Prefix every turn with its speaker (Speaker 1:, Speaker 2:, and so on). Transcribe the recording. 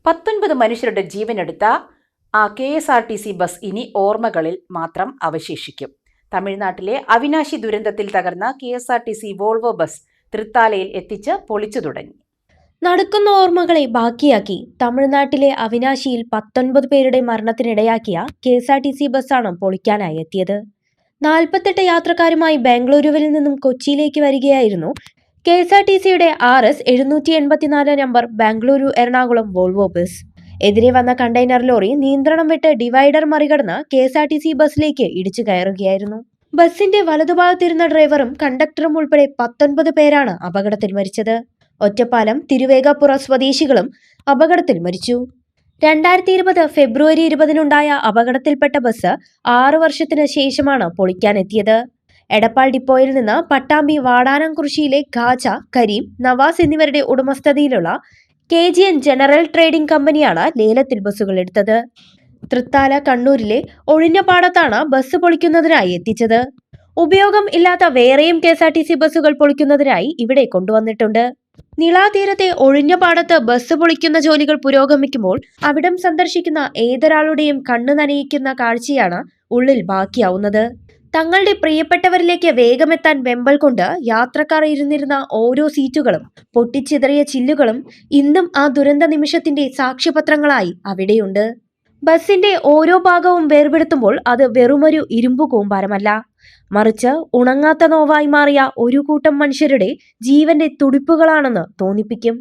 Speaker 1: 19 മനുഷ്യരുടെ ജീവനെടുത്ത KSRTC bus ഇനി ഓർമ്മകളിൽ മാത്രം അവശേഷിക്കും. തമിഴ്നാട്ടിലെ അവിനാശി ദുരന്തത്തിൽ തകർന്ന KSRTC വോൾവോ ബസ് തൃത്താലയിൽ എത്തിച്ച് പൊളിച്ചു തുടങ്ങി.
Speaker 2: നടക്കുന്ന ഓർമ്മകളെ ബാക്കിയാക്കി തമിഴ്നാട്ടിലെ അവിനാശിയിൽ 19 പേരുടെ മരണത്തിനിടയാക്കിയ KSRTC ബസ്സാണ് പൊളിക്കാനായി എത്തിയത്. 48 യാത്രക്കാരുമായി ബാംഗ്ലൂരുവിൽ നിന്നും കൊച്ചിയിലേക്ക് വരികയായിരുന്നു KSRTCയുടെ RS 784 number Bengaluru Ernakulam Volvo bus. എതിരെ വന്ന കണ്ടെയ്നർ ലോറി നിയന്ത്രണം വിട്ട് ഡിവൈഡർ മറികടന്ന് KSRTC ബസ്സിലേക്ക് ഇടിച്ചു കയറുകയായിരുന്നു. ബസിന്റെ വലതുഭാഗത്തിരുന്ന ഡ്രൈവറും കണ്ടക്ടറും ഉൾപ്പെടെ 19 പേരാണ് അപകടത്തിൽ മരിച്ചത്. ഒറ്റപ്പാലം തിരുവേഗപ്പുറ സ്വദേശികളും അപകടത്തിൽ മരിച്ചു. 2020 ഫെബ്രുവരി 20-നുണ്ടായ അപകടത്തിൽപ്പെട്ട ബസ് 6 വർഷത്തിന് ശേഷമാണ് പൊളിക്കാനെത്തിയത്. എടപ്പാൾ ഡിപ്പോയിൽ നിന്ന് പട്ടാമ്പി വാടാനംകുറിശ്ശിയിലെ ഖാജ, കരീം, നവാസ് എന്നിവരുടെ ഉടമസ്ഥതയിലുള്ള KGN ജനറൽ ട്രേഡിംഗ് കമ്പനിയാണ് ലേലത്തിൽ ബസ്സുകൾ എടുത്തത്. തൃത്താല കണ്ണൂരിലെ ഒഴിഞ്ഞ പാടത്താണ് ബസ് പൊളിക്കുന്നതിനായി എത്തിച്ചത്. ഉപയോഗം ഇല്ലാത്ത വേറെയും KSRTC ബസ്സുകൾ പൊളിക്കുന്നതിനായി ഇവിടെ കൊണ്ടുവന്നിട്ടുണ്ട്. നിളാതീരത്തെ ഒഴിഞ്ഞ പാടത്ത് ബസ് പൊളിക്കുന്ന ജോലികൾ പുരോഗമിക്കുമ്പോൾ അവിടം സന്ദർശിക്കുന്ന ഏതൊരാളുടെയും കണ്ണു നനയിക്കുന്ന കാഴ്ചയാണ് ഉള്ളിൽ ബാക്കിയാവുന്നത്. തങ്ങളുടെ പ്രിയപ്പെട്ടവരിലേക്ക് വേഗമെത്താൻ വെമ്പൽ കൊണ്ട് യാത്രക്കാർ ഇരുന്നിരുന്ന ഓരോ സീറ്റുകളും പൊട്ടിച്ചിതറിയ ചില്ലുകളും ഇന്നും ആ ദുരന്ത നിമിഷത്തിന്റെ സാക്ഷ്യപത്രങ്ങളായി അവിടെയുണ്ട്. ബസിന്റെ ഓരോ ഭാഗവും വേർപെടുത്തുമ്പോൾ അത് വെറുമൊരു ഇരുമ്പു കൂമ്പാരമല്ല, മറിച്ച് ഉണങ്ങാത്ത നോവായി മാറിയ ഒരു കൂട്ടം മനുഷ്യരുടെ ജീവന്റെ തുടിപ്പുകളാണെന്ന് തോന്നിപ്പിക്കും.